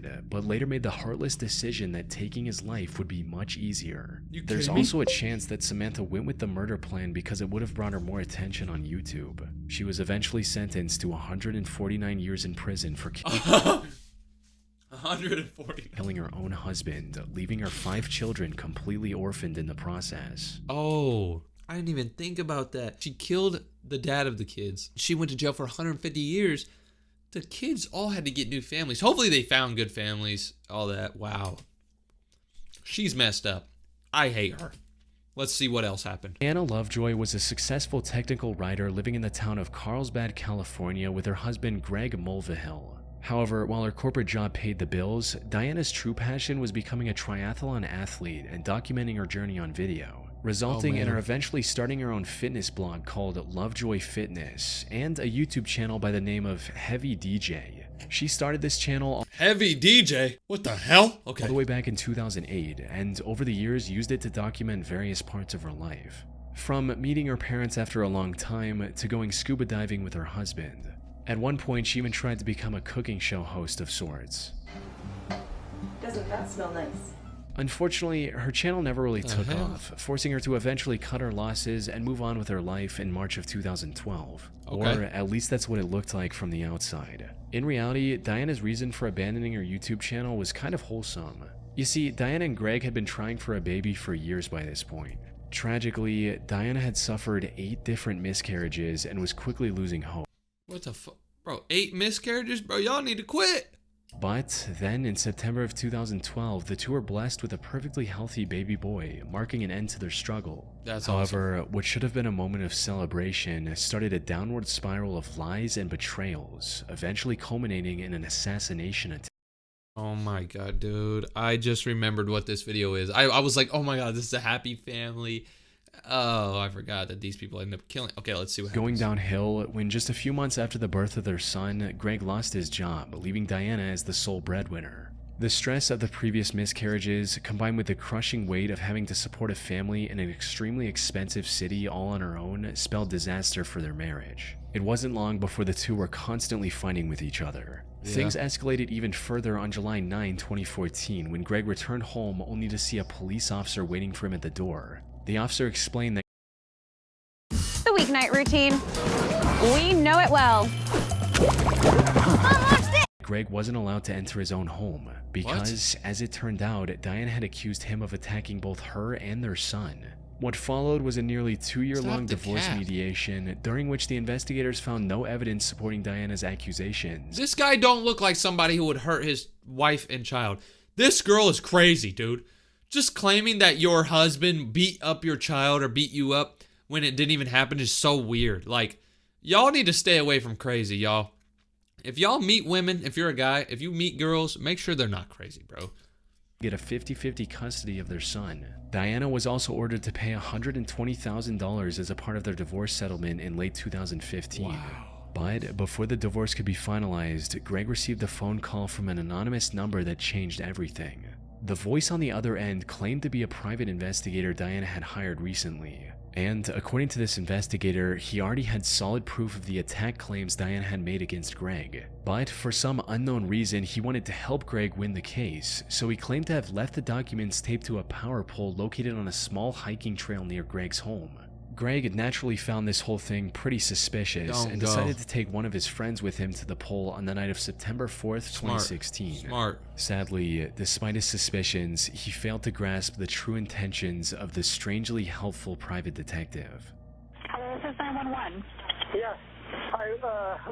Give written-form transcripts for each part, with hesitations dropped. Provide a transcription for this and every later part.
did, but later made the heartless decision that taking his life would be much easier. There's kidding me? also a chance that Samantha went with the murder plan because it would have brought her more attention on YouTube. She was eventually sentenced to 149 years in prison for 140. killing her own husband, leaving her 5 children completely orphaned in the process. Oh, I didn't even think about that. She killed the dad of the kids. She went to jail for 150 years. The kids all had to get new families. Hopefully they found good families. All that. Wow. She's messed up. I hate her. Let's see what else happened. Anna Lovejoy was a successful technical writer living in the town of Carlsbad, California with her husband Greg Mulvihill. However, while her corporate job paid the bills, Diana's true passion was becoming a triathlon athlete and documenting her journey on video, resulting in her eventually starting her own fitness blog called Lovejoy Fitness and a YouTube channel by the name of Heavy DJ. She started this channel Heavy DJ? What the hell? Okay. all the way back in 2008 and over the years used it to document various parts of her life. From meeting her parents after a long time to going scuba diving with her husband. At one point, she even tried to become a cooking show host of sorts. Doesn't that smell nice? Unfortunately, her channel never really took off, forcing her to eventually cut her losses and move on with her life in March of 2012. Or at least that's what it looked like from the outside. In reality, Diana's reason for abandoning her YouTube channel was kind of wholesome. You see, Diana and Greg had been trying for a baby for years by this point. Tragically, Diana had suffered 8 different miscarriages and was quickly losing hope. What the fuck? Bro, 8 miscarriages? Bro, y'all need to quit. But then in September of 2012, the two were blessed with a perfectly healthy baby boy, marking an end to their struggle. However, what should have been a moment of celebration started a downward spiral of lies and betrayals, eventually culminating in an assassination attempt. Oh my god, dude. I just remembered what this video is. I was like, oh my god, this is a happy family. Oh, I forgot that these people end up killing. Okay, let's see what happens. Going downhill when just a few months after the birth of their son, Greg lost his job, leaving Diana as the sole breadwinner. The stress of the previous miscarriages, combined with the crushing weight of having to support a family in an extremely expensive city all on her own, spelled disaster for their marriage. It wasn't long before the two were constantly fighting with each other. Things escalated even further on July 9, 2014, when Greg returned home only to see a police officer waiting for him at the door. The officer explained that The weeknight routine. We know it well. Greg wasn't allowed to enter his own home because, as it turned out, Diana had accused him of attacking both her and their son. What followed was a nearly 2-year-long divorce mediation, during which the investigators found no evidence supporting Diana's accusations. This guy don't look like somebody who would hurt his wife and child. This girl is crazy, dude. Just claiming that your husband beat up your child or beat you up when it didn't even happen is so weird. Like, y'all need to stay away from crazy, y'all. If y'all meet women, if you're a guy, if you meet girls, make sure they're not crazy, bro. Get a 50-50 custody of their son. Diana was also ordered to pay $120,000 as a part of their divorce settlement in late 2015. Wow. But before the divorce could be finalized, Greg received a phone call from an anonymous number that changed everything. The voice on the other end claimed to be a private investigator Diana had hired recently. And according to this investigator, he already had solid proof of the attack claims Diana had made against Greg. But for some unknown reason, he wanted to help Greg win the case, so he claimed to have left the documents taped to a power pole located on a small hiking trail near Greg's home. Greg naturally found this whole thing pretty suspicious and decided to take one of his friends with him to the pole on the night of September 4th, 2016. Smart. Sadly, despite his suspicions, he failed to grasp the true intentions of the strangely helpful private detective. Hello, this is 911. Yeah.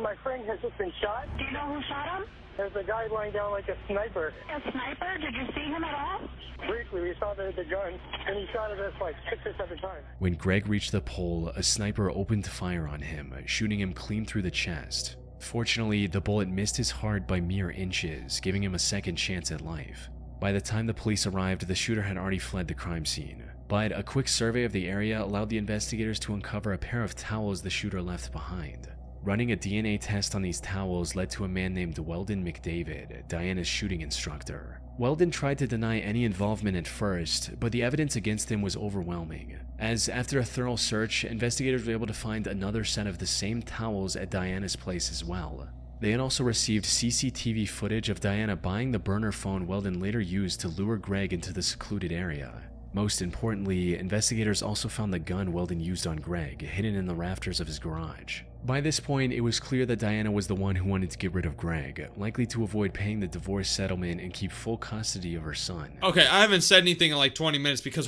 My friend has just been shot. Do you know who shot him? There's a guy lying down like a sniper. A sniper? Did you see him at all? Briefly, we saw the gun, and he shot at us like 6 or 7 times. When Greg reached the pole, a sniper opened fire on him, shooting him clean through the chest. Fortunately, the bullet missed his heart by mere inches, giving him a second chance at life. By the time the police arrived, the shooter had already fled the crime scene. But a quick survey of the area allowed the investigators to uncover a pair of towels the shooter left behind. Running a DNA test on these towels led to a man named Weldon McDavid, Diana's shooting instructor. Weldon tried to deny any involvement at first, but the evidence against him was overwhelming, as after a thorough search, investigators were able to find another set of the same towels at Diana's place as well. They had also received CCTV footage of Diana buying the burner phone Weldon later used to lure Greg into the secluded area. Most importantly, investigators also found the gun Weldon used on Greg, hidden in the rafters of his garage. By this point, it was clear that Diana was the one who wanted to get rid of Greg, likely to avoid paying the divorce settlement and keep full custody of her son. Okay, I haven't said anything in like 20 minutes because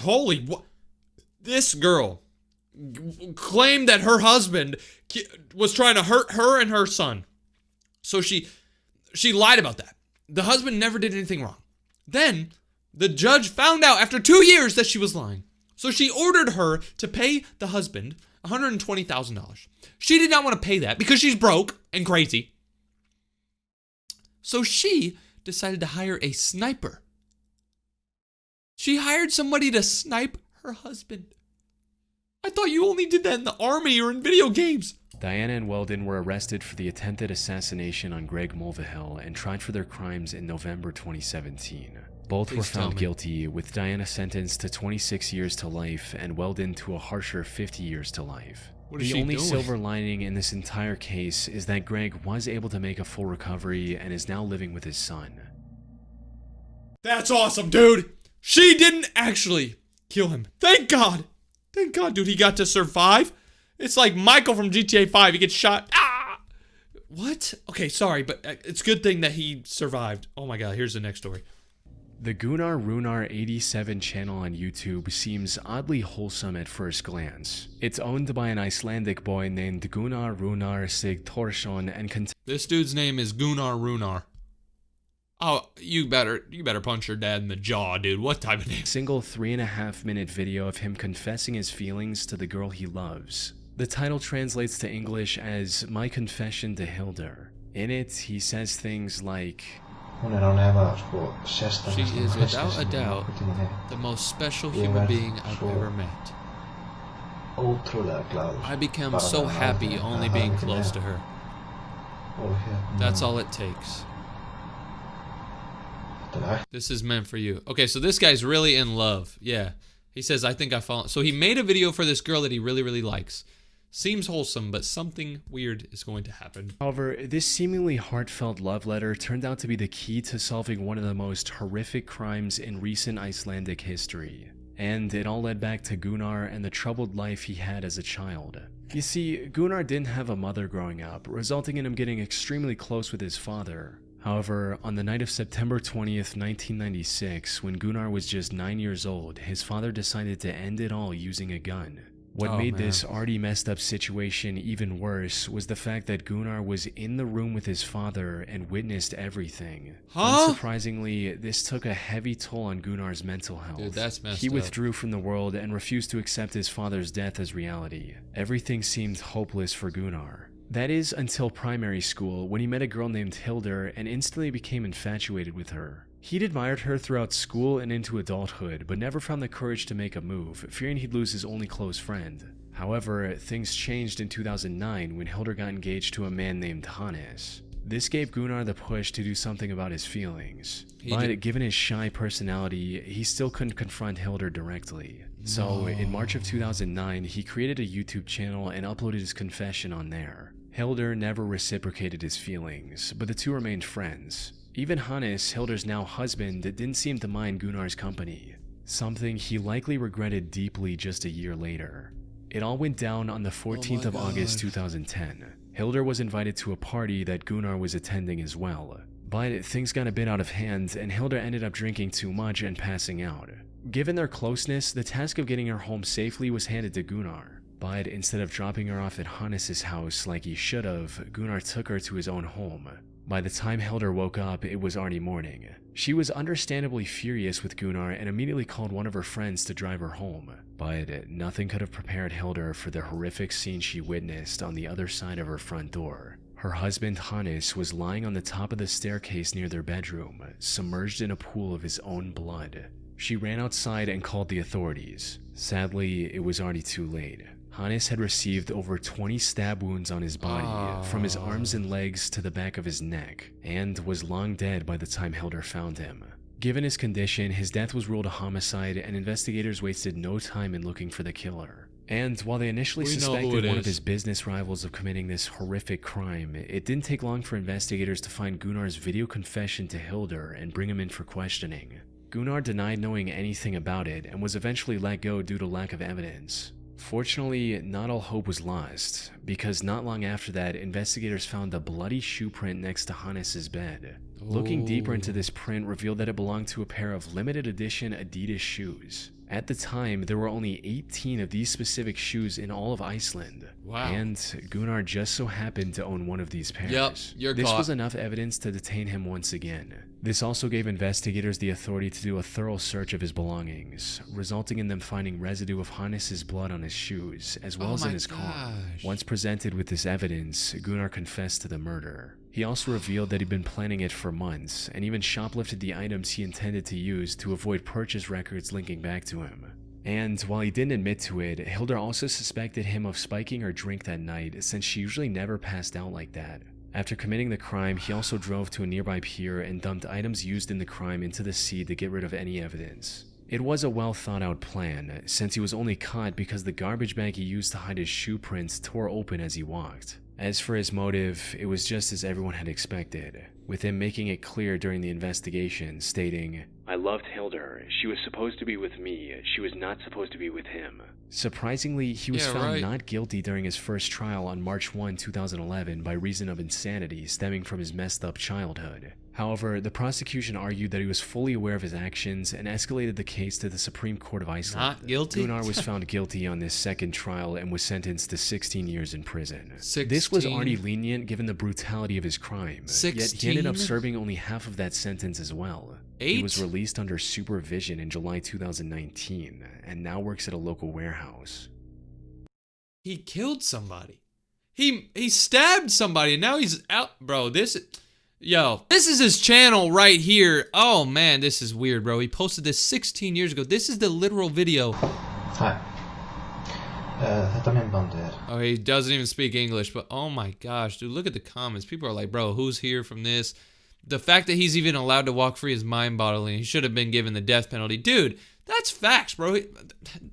this girl claimed that her husband was trying to hurt her and her son. So she lied about that. The husband never did anything wrong. Then the judge found out after 2 years that she was lying. So she ordered her to pay the husband $120,000. She did not want to pay that because she's broke and crazy. So she decided to hire a sniper. She hired somebody to snipe her husband. I thought you only did that in the army or in video games. Diana and Weldon were arrested for the attempted assassination on Greg Mulvihill and tried for their crimes in November 2017. Both were found guilty, with Diana sentenced to 26 years to life and Weldon to a harsher 50 years to life. The only silver lining in this entire case is that Greg was able to make a full recovery and is now living with his son. That's awesome, dude. She didn't actually kill him. Thank God. Thank God, dude. He got to survive. It's like Michael from GTA 5. He gets shot. Ah! What? Okay, sorry, but it's a good thing that he survived. Oh my God, here's the next story. The Gunnar Runar 87 channel on YouTube seems oddly wholesome at first glance. It's owned by an Icelandic boy named Gunnar Runar Sigthorsson and this dude's name is Gunnar Runar. Oh, you better punch your dad in the jaw, dude. What type of name? Single 3.5-minute video of him confessing his feelings to the girl he loves. The title translates to English as My Confession to Hildur. In it, he says things like, she is without a doubt the most special human being I've ever met. I become so happy only being close to her. That's all it takes. This is meant for you. Okay, so this guy's really in love. Yeah. He says, I think I fall. So he made a video for this girl that he really, really likes. Seems wholesome, but something weird is going to happen. However, this seemingly heartfelt love letter turned out to be the key to solving one of the most horrific crimes in recent Icelandic history. And it all led back to Gunnar and the troubled life he had as a child. You see, Gunnar didn't have a mother growing up, resulting in him getting extremely close with his father. However, on the night of September 20th, 1996, when Gunnar was just 9 years old, his father decided to end it all using a gun. What made this already messed up situation even worse was the fact that Gunnar was in the room with his father and witnessed everything. Unsurprisingly, this took a heavy toll on Gunnar's mental health. Dude, that's messed up. He withdrew from the world and refused to accept his father's death as reality. Everything seemed hopeless for Gunnar. That is until primary school, when he met a girl named Hildur and instantly became infatuated with her. He'd admired her throughout school and into adulthood, but never found the courage to make a move, fearing he'd lose his only close friend. However, things changed in 2009 when Hildur got engaged to a man named Hannes. This gave Gunnar the push to do something about his feelings. But given his shy personality, he still couldn't confront Hildur directly. So, in March of 2009, he created a YouTube channel and uploaded his confession on there. Hildur never reciprocated his feelings, but the two remained friends. Even Hannes, Hildur's now husband, didn't seem to mind Gunnar's company, something he likely regretted deeply just a year later. It all went down on the 14th of August 2010. Hildur was invited to a party that Gunnar was attending as well. But things got a bit out of hand and Hildur ended up drinking too much and passing out. Given their closeness, the task of getting her home safely was handed to Gunnar. But instead of dropping her off at Hannes' house like he should have, Gunnar took her to his own home. By the time Hildur woke up, it was already morning. She was understandably furious with Gunnar and immediately called one of her friends to drive her home. But nothing could have prepared Hildur for the horrific scene she witnessed on the other side of her front door. Her husband Hannes was lying on the top of the staircase near their bedroom, submerged in a pool of his own blood. She ran outside and called the authorities. Sadly, it was already too late. Hannes had received over 20 stab wounds on his body, from his arms and legs to the back of his neck, and was long dead by the time Hildur found him. Given his condition, his death was ruled a homicide and investigators wasted no time in looking for the killer. And while they initially We know who suspected it one of is. his business rivals of committing this horrific crime, it didn't take long for investigators to find Gunnar's video confession to Hildur and bring him in for questioning. Gunnar denied knowing anything about it and was eventually let go due to lack of evidence. Fortunately, not all hope was lost, because not long after that, investigators found a bloody shoe print next to Hannes's bed. Looking deeper into this print revealed that it belonged to a pair of limited edition Adidas shoes. At the time, there were only 18 of these specific shoes in all of Iceland. Wow. And Gunnar just so happened to own one of these pairs. Yep, you're This caught. was enough evidence to detain him once again. This also gave investigators the authority to do a thorough search of his belongings, resulting in them finding residue of Hannes's blood on his shoes, as well Oh as in my his car. gosh. Once presented with this evidence, Gunnar confessed to the murder. He also revealed that he'd been planning it for months, and even shoplifted the items he intended to use to avoid purchase records linking back to him. And while he didn't admit to it, Hildur also suspected him of spiking her drink that night, since she usually never passed out like that. After committing the crime, he also drove to a nearby pier and dumped items used in the crime into the sea to get rid of any evidence. It was a well thought out plan, since he was only caught because the garbage bag he used to hide his shoe prints tore open as he walked. As for his motive, it was just as everyone had expected, with him making it clear during the investigation, stating, "I loved Hildur. She was supposed to be with me. She was not supposed to be with him." Surprisingly, he was Yeah, found right. not guilty during his first trial on March 1, 2011 by reason of insanity stemming from his messed up childhood. However, the prosecution argued that he was fully aware of his actions and escalated the case to the Supreme Court of Iceland. Not guilty? Gunnar was found guilty on this second trial and was sentenced to 16 years in prison. 16? This was already lenient given the brutality of his crime, yet he ended up 16? serving only half of that sentence as well. He was released under supervision in July 2019 and now works at a local warehouse. He killed somebody. He stabbed somebody and now he's out. Bro, this is his channel right here. Oh man, this is weird, bro. He posted this 16 years ago. This is the literal video. Hi. Dette er min bandyr. Oh, he doesn't even speak English, but oh my gosh, dude, look at the comments. People are like, bro, who's here from this? The fact that he's even allowed to walk free is mind-boggling. He should have been given the death penalty. Dude, that's facts, bro.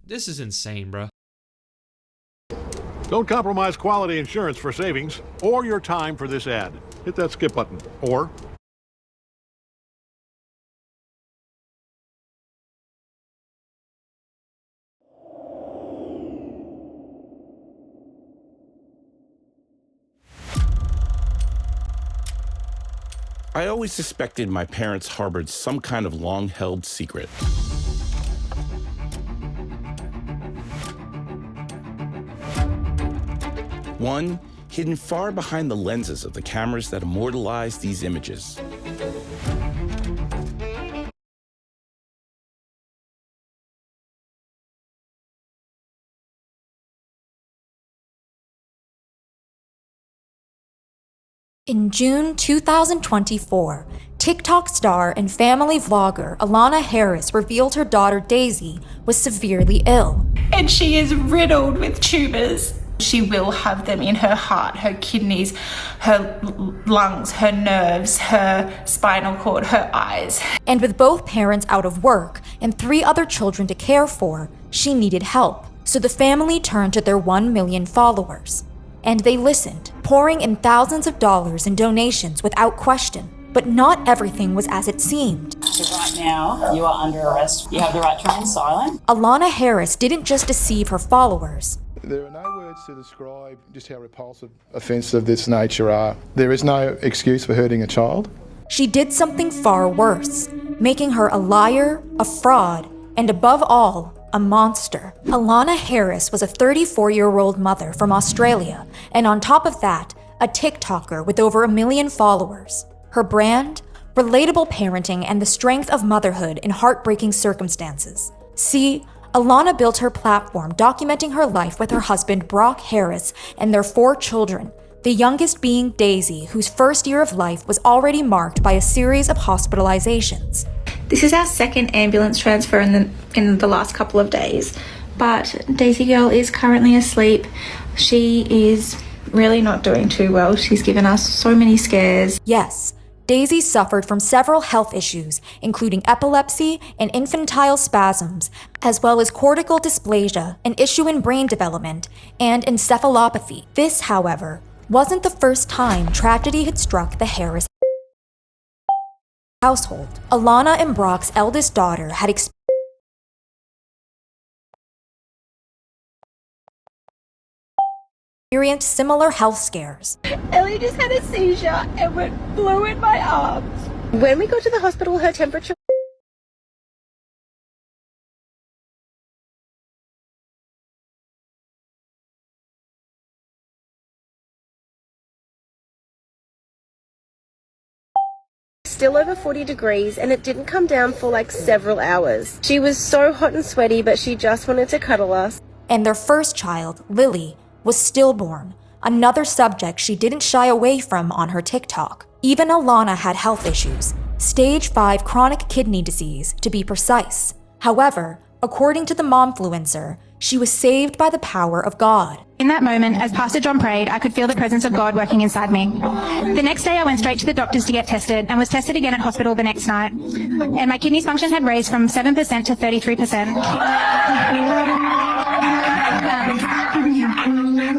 This is insane, bro. Don't compromise quality insurance for savings or your time for this ad. Hit that skip button. Or I always suspected my parents harbored some kind of long-held secret. One hidden far behind the lenses of the cameras that immortalize these images. In June 2024, TikTok star and family vlogger Alana Harris revealed her daughter Daisy was severely ill. And she is riddled with tumors. She will have them in her heart, her kidneys, her lungs, her nerves, her spinal cord, her eyes. And with both parents out of work and 3 other children to care for, she needed help. So the family turned to their 1 million followers. And they listened, pouring in thousands of dollars in donations without question. But not everything was as it seemed. Right now, you are under arrest. You have the right to remain silent. Alana Harris didn't just deceive her followers. There are no words to describe just how repulsive offences of this nature are. There is no excuse for hurting a child. She did something far worse, making her a liar, a fraud, and above all, a monster. Alana Harris was a 34-year-old mother from Australia, and on top of that, a TikToker with over 1 million followers. Her brand? Relatable parenting and the strength of motherhood in heartbreaking circumstances. See, Alana built her platform documenting her life with her husband Brock Harris and their 4 children, the youngest being Daisy, whose first year of life was already marked by a series of hospitalizations. This is our second ambulance transfer in the last couple of days, but Daisy girl is currently asleep. She is really not doing too well. She's given us so many scares. Yes, Daisy suffered from several health issues, including epilepsy and infantile spasms, as well as cortical dysplasia, an issue in brain development, and encephalopathy. This, however, wasn't the first time tragedy had struck the Harris household. Alana and Brock's eldest daughter had experienced similar health scares. Ellie just had a seizure and went blue in my arms. When we got to the hospital, her temperature still over 40 degrees, and it didn't come down for like several hours. She was so hot and sweaty, but she just wanted to cuddle us. And their first child, Lily, was stillborn, another subject she didn't shy away from on her TikTok. Even Alana had health issues, stage 5 chronic kidney disease to be precise. However, according to the Momfluencer, she was saved by the power of God. In that moment, as Pastor John prayed, I could feel the presence of God working inside me. The next day, I went straight to the doctors to get tested and was tested again at hospital the next night. And my kidneys function had raised from 7% to 33%.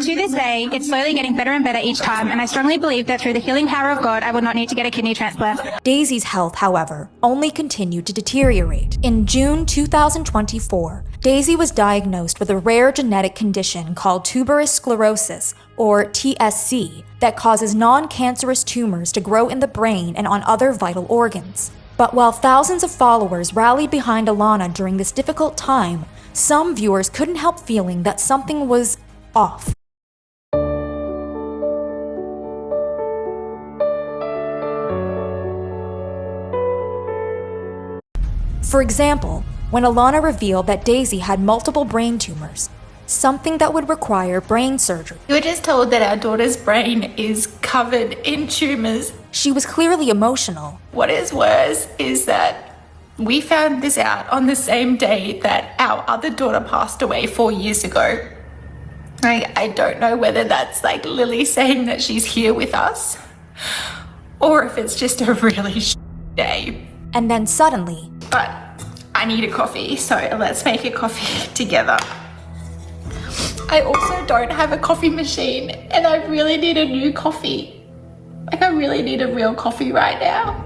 To this day, it's slowly getting better and better each time, and I strongly believe that through the healing power of God, I will not need to get a kidney transplant. Daisy's health, however, only continued to deteriorate. In June 2024, Daisy was diagnosed with a rare genetic condition called tuberous sclerosis, or TSC, that causes non-cancerous tumors to grow in the brain and on other vital organs. But while thousands of followers rallied behind Alana during this difficult time, some viewers couldn't help feeling that something was off. For example, when Alana revealed that Daisy had multiple brain tumors, something that would require brain surgery. We were just told that our daughter's brain is covered in tumors. She was clearly emotional. What is worse is that we found this out on the same day that our other daughter passed away 4 years ago. I don't know whether that's like Lily saying that she's here with us, or if it's just a really day. And then suddenly... But I need a coffee, so let's make a coffee together. I also don't have a coffee machine, and I really need a new coffee. Like, I really need a real coffee right now,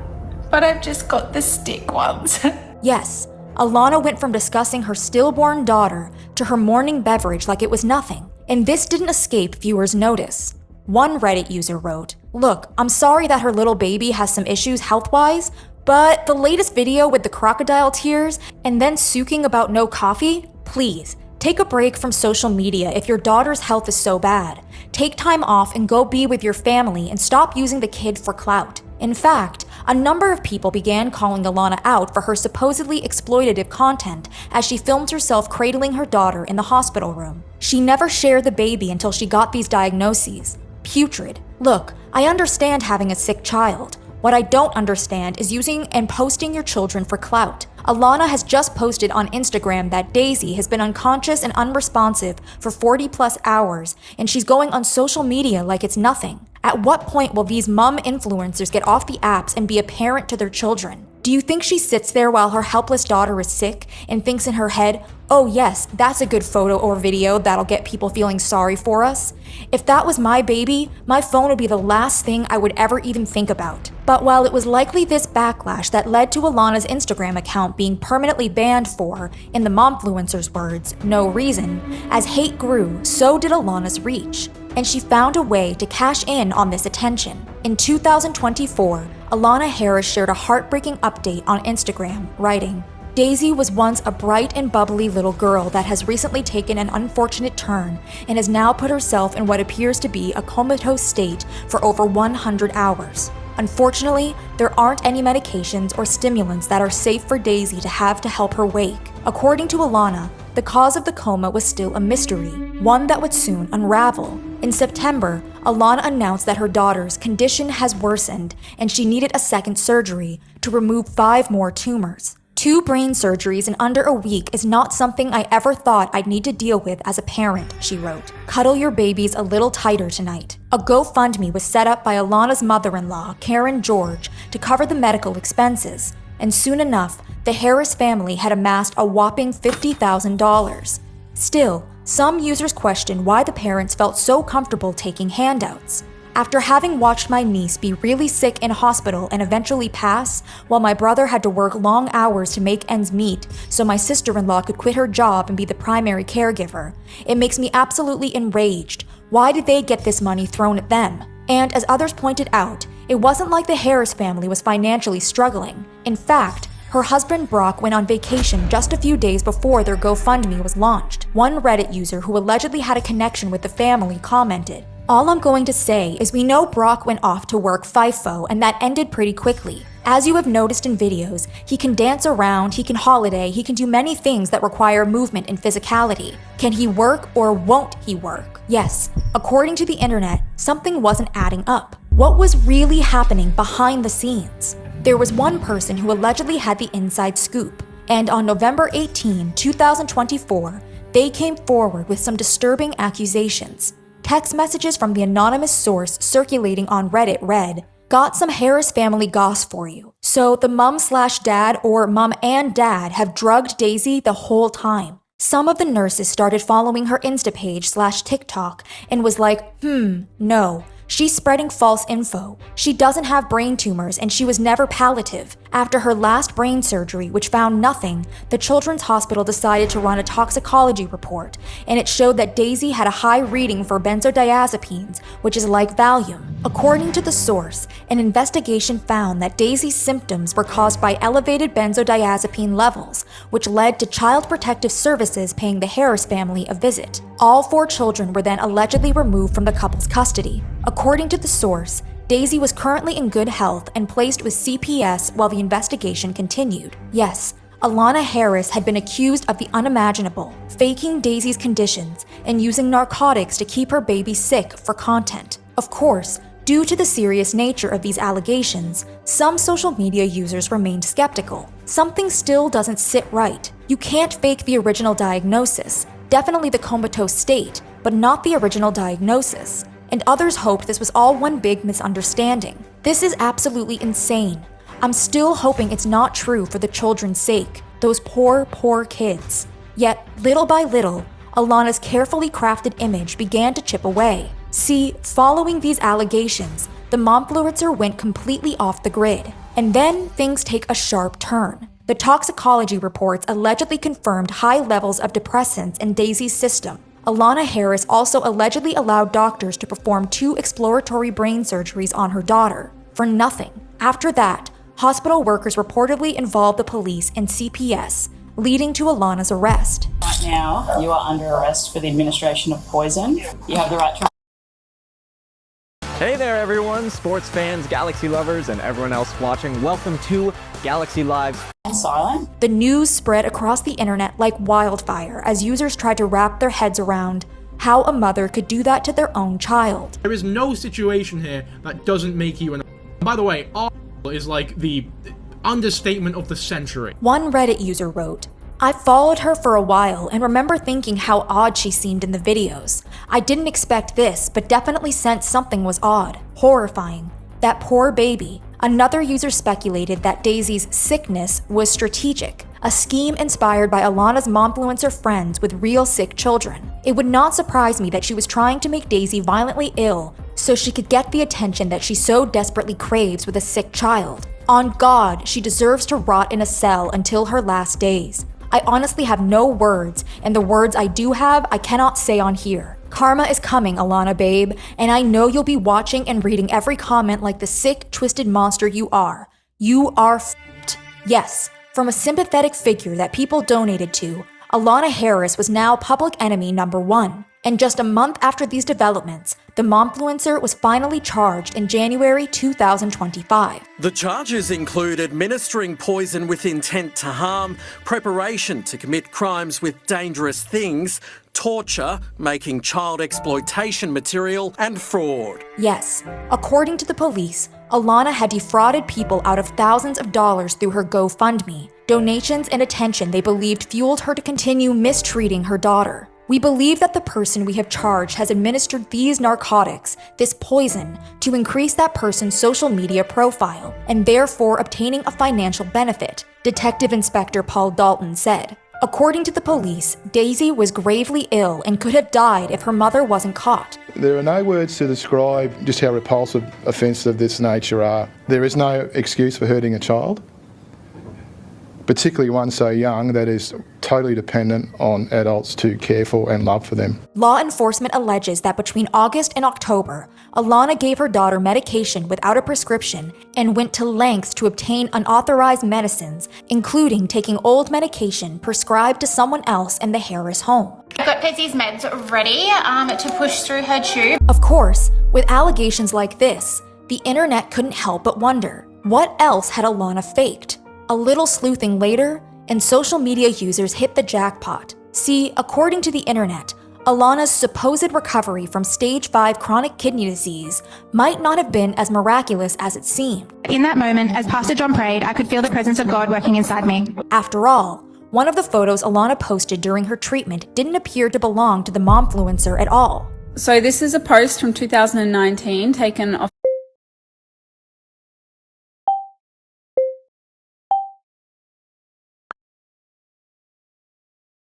but I've just got the stick ones. Yes, Alana went from discussing her stillborn daughter to her morning beverage like it was nothing. And this didn't escape viewers' notice. One Reddit user wrote, "Look, I'm sorry that her little baby has some issues health-wise, but the latest video with the crocodile tears and then suking about no coffee? Please, take a break from social media if your daughter's health is so bad. Take time off and go be with your family and stop using the kid for clout." In fact, a number of people began calling Alana out for her supposedly exploitative content as she filmed herself cradling her daughter in the hospital room. She never shared the baby until she got these diagnoses. Putrid. Look, I understand having a sick child. What I don't understand is using and posting your children for clout. Alana has just posted on Instagram that Daisy has been unconscious and unresponsive for 40+ hours, and she's going on social media like it's nothing. At what point will these mom influencers get off the apps and be a parent to their children? Do you think she sits there while her helpless daughter is sick and thinks in her head, "Oh yes, that's a good photo or video that'll get people feeling sorry for us"? If that was my baby, my phone would be the last thing I would ever even think about. But while it was likely this backlash that led to Alana's Instagram account being permanently banned for, in the Momfluencer's words, no reason, as hate grew, so did Alana's reach. And she found a way to cash in on this attention. In 2024, Alana Harris shared a heartbreaking update on Instagram, writing, "Daisy was once a bright and bubbly little girl that has recently taken an unfortunate turn and has now put herself in what appears to be a comatose state for over 100 hours. Unfortunately, there aren't any medications or stimulants that are safe for Daisy to have to help her wake. According to Alana, the cause of the coma was still a mystery, one that would soon unravel. In September, Alana announced that her daughter's condition has worsened and she needed a second surgery to remove 5 more tumors. 2 brain surgeries in under a week is not something I ever thought I'd need to deal with as a parent, she wrote. Cuddle your babies a little tighter tonight. A GoFundMe was set up by Alana's mother-in-law, Karen George, to cover the medical expenses, and soon enough, the Harris family had amassed a whopping $50,000. Still, some users questioned why the parents felt so comfortable taking handouts. After having watched my niece be really sick in hospital and eventually pass, while my brother had to work long hours to make ends meet so my sister-in-law could quit her job and be the primary caregiver, it makes me absolutely enraged. Why did they get this money thrown at them? And as others pointed out, it wasn't like the Harris family was financially struggling. In fact, her husband Brock went on vacation just a few days before their GoFundMe was launched. One Reddit user who allegedly had a connection with the family commented, "All I'm going to say is we know Brock went off to work FIFO and that ended pretty quickly. As you have noticed in videos, he can dance around, he can holiday, he can do many things that require movement and physicality. Can he work or won't he work? Yes, according to the internet, something wasn't adding up. What was really happening behind the scenes? There was one person who allegedly had the inside scoop, and on November 18, 2024, they came forward with some disturbing accusations. Text messages from the anonymous source circulating on Reddit read, "Got some Harris family goss for you. So the mom/dad or mom and dad have drugged Daisy the whole time. Some of the nurses started following her Insta page/TikTok and was like, no. She's spreading false info. She doesn't have brain tumors and she was never palliative. After her last brain surgery, which found nothing, the Children's Hospital decided to run a toxicology report, and it showed that Daisy had a high reading for benzodiazepines, which is like Valium. According to the source, an investigation found that Daisy's symptoms were caused by elevated benzodiazepine levels, which led to Child Protective Services paying the Harris family a visit. All 4 children were then allegedly removed from the couple's custody. According to the source, Daisy was currently in good health and placed with CPS while the investigation continued. Yes, Alana Harris had been accused of the unimaginable, faking Daisy's conditions and using narcotics to keep her baby sick for content. Of course, due to the serious nature of these allegations, some social media users remained skeptical. Something still doesn't sit right. You can't fake the original diagnosis, definitely the comatose state, but not the original diagnosis. And others hoped this was all one big misunderstanding. This is absolutely insane. I'm still hoping it's not true for the children's sake, those poor, poor kids. Yet, little by little, Alana's carefully crafted image began to chip away. See, following these allegations, the momfluencer went completely off the grid. And then things take a sharp turn. The toxicology reports allegedly confirmed high levels of depressants in Daisy's system. Alana Harris also allegedly allowed doctors to perform 2 exploratory brain surgeries on her daughter, for nothing. After that, hospital workers reportedly involved the police and CPS, leading to Alana's arrest. Right now, you are under arrest for the administration of poison. You have the right to... Hey there everyone, sports fans, Galaxy lovers, and everyone else watching. Welcome to Galaxy Live's Silent. The news spread across the internet like wildfire as users tried to wrap their heads around how a mother could do that to their own child. There is no situation here that doesn't make you an... By the way, is like the understatement of the century. One Reddit user wrote, "I followed her for a while and remember thinking how odd she seemed in the videos. I didn't expect this, but definitely sensed something was odd, horrifying. That poor baby." Another user speculated that Daisy's sickness was strategic, a scheme inspired by Alana's momfluencer friends with real sick children. It would not surprise me that she was trying to make Daisy violently ill so she could get the attention that she so desperately craves with a sick child. On God, she deserves to rot in a cell until her last days. I honestly have no words, and the words I do have, I cannot say on here. Karma is coming, Alana babe, and I know you'll be watching and reading every comment like the sick, twisted monster you are. You are f***ed. Yes, from a sympathetic figure that people donated to, Alana Harris was now public enemy number 1. And just a month after these developments, the momfluencer was finally charged in January 2025. The charges include administering poison with intent to harm, preparation to commit crimes with dangerous things, torture, making child exploitation material, and fraud. Yes, according to the police, Alana had defrauded people out of thousands of dollars through her GoFundMe, donations and attention they believed fueled her to continue mistreating her daughter. We believe that the person we have charged has administered these narcotics, this poison, to increase that person's social media profile, and therefore obtaining a financial benefit, Detective Inspector Paul Dalton said. According to the police, Daisy was gravely ill and could have died if her mother wasn't caught. There are no words to describe just how repulsive offences of this nature are. There is no excuse for hurting a child, particularly one so young that is totally dependent on adults to care for and love for them. Law enforcement alleges that between August and October, Alana gave her daughter medication without a prescription and went to lengths to obtain unauthorized medicines, including taking old medication prescribed to someone else in the Harris home. I've got Daisy's meds ready to push through her tube. Of course, with allegations like this, the internet couldn't help but wonder, what else had Alana faked? A little sleuthing later, and social media users hit the jackpot. See, according to the internet, Alana's supposed recovery from stage 5 chronic kidney disease might not have been as miraculous as it seemed. In that moment, as Pastor John prayed, I could feel the presence of God working inside me. After all, one of the photos Alana posted during her treatment didn't appear to belong to the momfluencer at all. So this is a post from 2019 taken off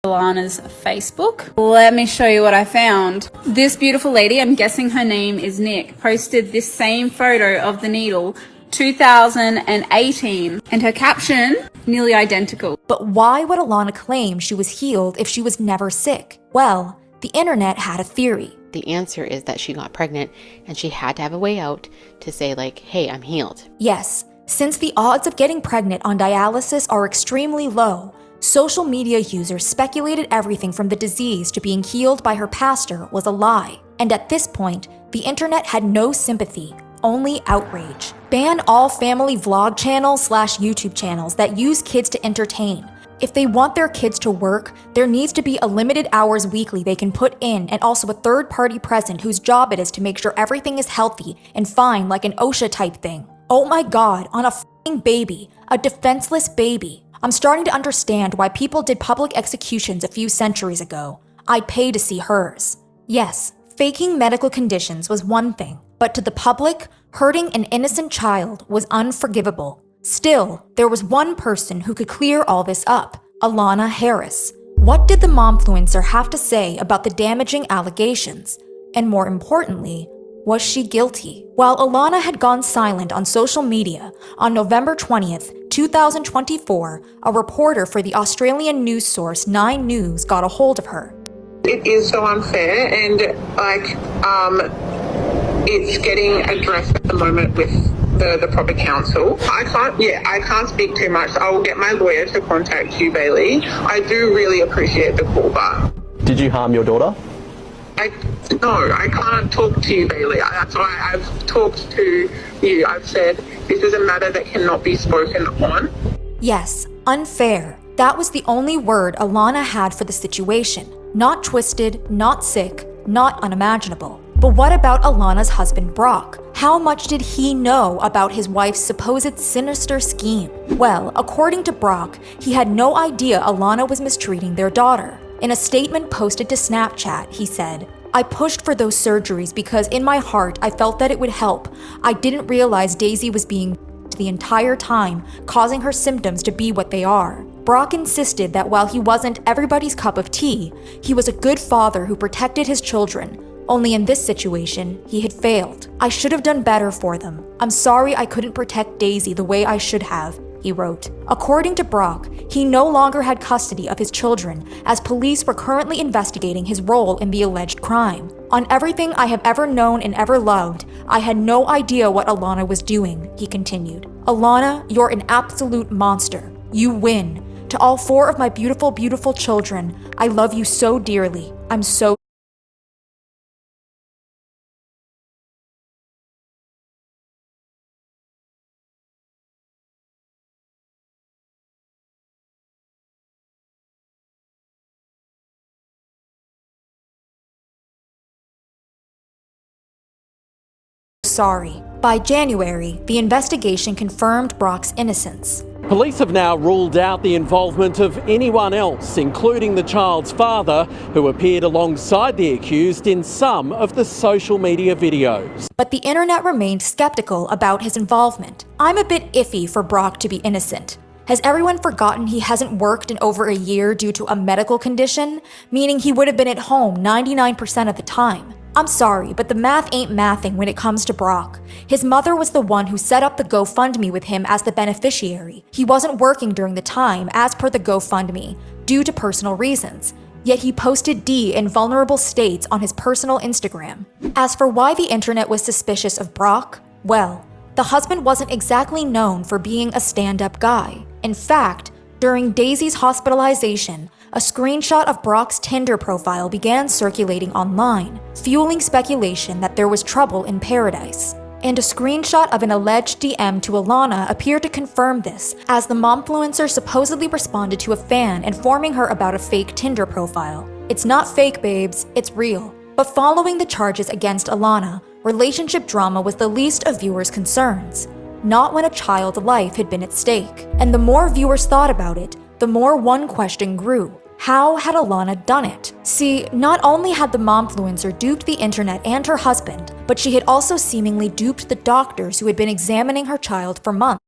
Alana's Facebook. Let me show you what I found. This beautiful lady, I'm guessing her name is Nick, posted this same photo of the needle 2018 and her caption nearly identical. But why would Alana claim she was healed if she was never sick? Well, the internet had a theory. The answer is that she got pregnant and she had to have a way out to say like, hey, I'm healed. Yes, since the odds of getting pregnant on dialysis are extremely low, social media users speculated everything from the disease to being healed by her pastor was a lie. And at this point, the internet had no sympathy, only outrage. Ban all family vlog channels / YouTube channels that use kids to entertain. If they want their kids to work, there needs to be a limited hours weekly they can put in and also a third party present whose job it is to make sure everything is healthy and fine like an OSHA type thing. Oh my god, on a f***ing baby, a defenseless baby. I'm starting to understand why people did public executions a few centuries ago. I'd pay to see hers. Yes, faking medical conditions was one thing, but to the public, hurting an innocent child was unforgivable. Still, there was one person who could clear all this up, Alana Harris. What did the momfluencer have to say about the damaging allegations? And more importantly, was she guilty? While Alana had gone silent on social media, on November 20th, 2024, a reporter for the Australian news source 9 News got a hold of her. It is so unfair and it's getting addressed at the moment with the proper counsel. I can't speak too much. I will get my lawyer to contact you, Bailey. I do really appreciate the call, but... Did you harm your daughter? No, I can't talk to you, Bailey. That's why I've talked to you. I've said this is a matter that cannot be spoken on. Yes, unfair. That was the only word Alana had for the situation. Not twisted, not sick, not unimaginable. But what about Alana's husband Brock? How much did he know about his wife's supposed sinister scheme? Well, according to Brock, he had no idea Alana was mistreating their daughter. In a statement posted to Snapchat, he said, "I pushed for those surgeries because in my heart I felt that it would help. I didn't realize Daisy was being the entire time, causing her symptoms to be what they are." Brock insisted that while he wasn't everybody's cup of tea, he was a good father who protected his children. Only in this situation, he had failed. "I should have done better for them. I'm sorry I couldn't protect Daisy the way I should have," he wrote. According to Brock, he no longer had custody of his children, as police were currently investigating his role in the alleged crime. "On everything I have ever known and ever loved, I had no idea what Alana was doing," he continued. "Alana, you're an absolute monster. You win. To all 4 of my beautiful, beautiful children, I love you so dearly. I'm so sorry." By January, the investigation confirmed Brock's innocence. Police have now ruled out the involvement of anyone else, including the child's father, who appeared alongside the accused in some of the social media videos. But the internet remained skeptical about his involvement. I'm a bit iffy for Brock to be innocent. Has everyone forgotten he hasn't worked in over a year due to a medical condition, meaning he would have been at home 99% of the time? I'm sorry, but the math ain't mathing when it comes to Brock. His mother was the one who set up the GoFundMe with him as the beneficiary. He wasn't working during the time, as per the GoFundMe, due to personal reasons. Yet he posted D in vulnerable states on his personal Instagram. As for why the internet was suspicious of Brock, well, the husband wasn't exactly known for being a stand-up guy. In fact, during Daisy's hospitalization, a screenshot of Brock's Tinder profile began circulating online, fueling speculation that there was trouble in paradise. And a screenshot of an alleged DM to Alana appeared to confirm this, as the momfluencer supposedly responded to a fan informing her about a fake Tinder profile. It's not fake, babes, it's real. But following the charges against Alana, relationship drama was the least of viewers' concerns. Not when a child's life had been at stake. And the more viewers thought about it, the more one question grew. How had Alana done it? See, not only had the momfluencer duped the internet and her husband, but she had also seemingly duped the doctors who had been examining her child for months.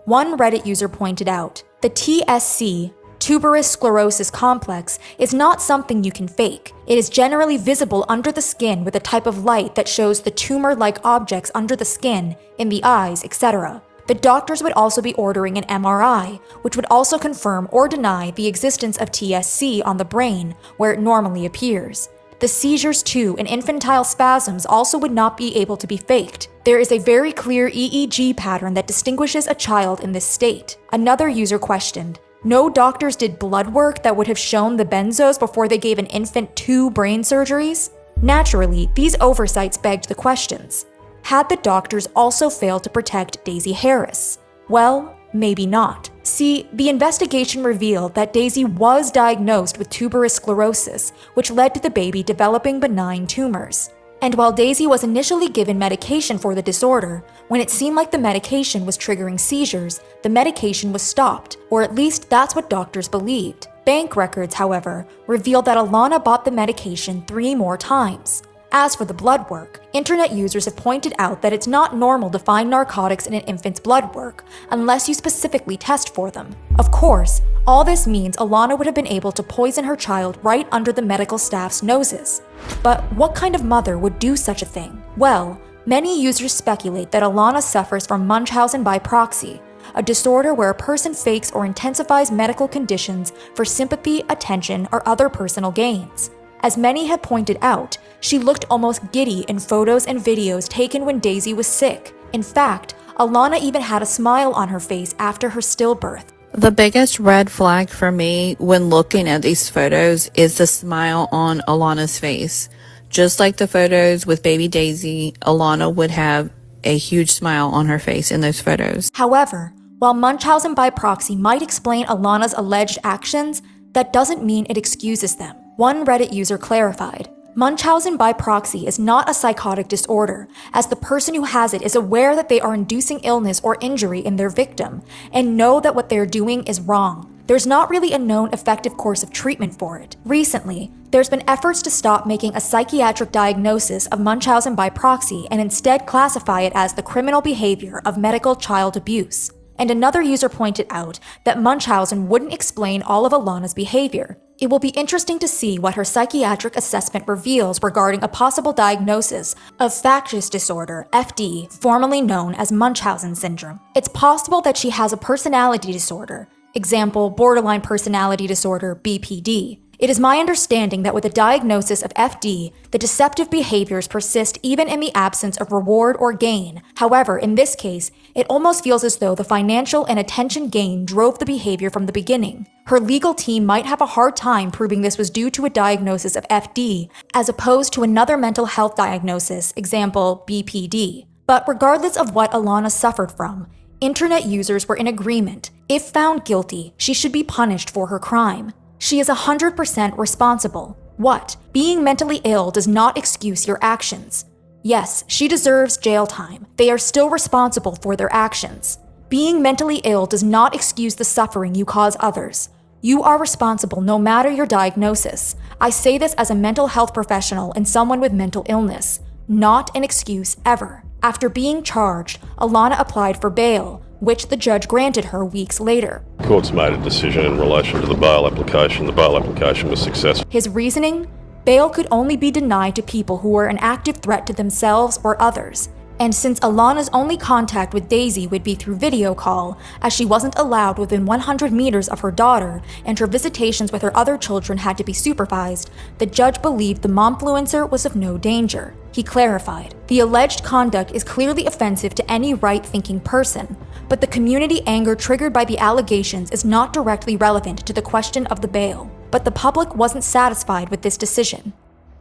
One Reddit user pointed out, the TSC, tuberous sclerosis complex, is not something you can fake. It is generally visible under the skin with a type of light that shows the tumor-like objects under the skin, in the eyes, etc. The doctors would also be ordering an MRI, which would also confirm or deny the existence of TSC on the brain, where it normally appears. The seizures too and infantile spasms also would not be able to be faked. There is a very clear EEG pattern that distinguishes a child in this state. Another user questioned, no doctors did blood work that would have shown the benzos before they gave an infant 2 brain surgeries? Naturally, these oversights begged the questions. Had the doctors also failed to protect Daisy Harris? Well, maybe not. See, the investigation revealed that Daisy was diagnosed with tuberous sclerosis, which led to the baby developing benign tumors. And while Daisy was initially given medication for the disorder, when it seemed like the medication was triggering seizures, the medication was stopped, or at least that's what doctors believed. Bank records, however, revealed that Alana bought the medication 3 more times. As for the blood work, internet users have pointed out that it's not normal to find narcotics in an infant's blood work, unless you specifically test for them. Of course, all this means Alana would have been able to poison her child right under the medical staff's noses. But what kind of mother would do such a thing? Well, many users speculate that Alana suffers from Munchausen by proxy, a disorder where a person fakes or intensifies medical conditions for sympathy, attention, or other personal gains. As many have pointed out, she looked almost giddy in photos and videos taken when Daisy was sick. In fact, Alana even had a smile on her face after her stillbirth. The biggest red flag for me when looking at these photos is the smile on Alana's face. Just like the photos with baby Daisy, Alana would have a huge smile on her face in those photos. However, while Munchausen by proxy might explain Alana's alleged actions, that doesn't mean it excuses them. One Reddit user clarified, Munchausen by proxy is not a psychotic disorder, as the person who has it is aware that they are inducing illness or injury in their victim, and know that what they're doing is wrong. There's not really a known effective course of treatment for it. Recently, there's been efforts to stop making a psychiatric diagnosis of Munchausen by proxy and instead classify it as the criminal behavior of medical child abuse. And another user pointed out that Munchausen wouldn't explain all of Alana's behavior. It will be interesting to see what her psychiatric assessment reveals regarding a possible diagnosis of factious disorder, FD, formerly known as Munchausen syndrome. It's possible that she has a personality disorder, example, borderline personality disorder, BPD. It is my understanding that with a diagnosis of FD, the deceptive behaviors persist even in the absence of reward or gain. However, in this case, it almost feels as though the financial and attention gain drove the behavior from the beginning. Her legal team might have a hard time proving this was due to a diagnosis of FD, as opposed to another mental health diagnosis, example, BPD. But regardless of what Alana suffered from, internet users were in agreement. If found guilty, she should be punished for her crime. She is 100% responsible. What? Being mentally ill does not excuse your actions. Yes, she deserves jail time. They are still responsible for their actions. Being mentally ill does not excuse the suffering you cause others. You are responsible no matter your diagnosis. I say this as a mental health professional and someone with mental illness. Not an excuse ever. After being charged, Alana applied for bail, which the judge granted her weeks later. The court's made a decision in relation to the bail application. The bail application was successful. His reasoning? Bail could only be denied to people who were an active threat to themselves or others. And since Alana's only contact with Daisy would be through video call, as she wasn't allowed within 100 meters of her daughter, and her visitations with her other children had to be supervised, the judge believed the momfluencer was of no danger. He clarified, the alleged conduct is clearly offensive to any right-thinking person, but the community anger triggered by the allegations is not directly relevant to the question of the bail. But the public wasn't satisfied with this decision.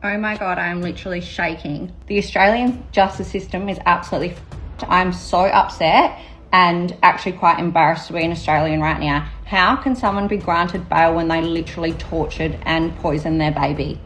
Oh my God, I am literally shaking. The Australian justice system is absolutely f***ed. I'm so upset and actually quite embarrassed to be an Australian right now. How can someone be granted bail when they literally tortured and poisoned their baby?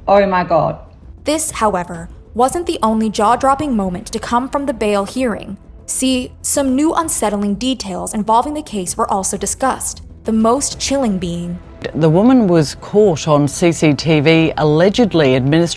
Oh my God. This, however, wasn't the only jaw-dropping moment to come from the bail hearing. See, some new unsettling details involving the case were also discussed. The most chilling being, the woman was caught on CCTV allegedly administering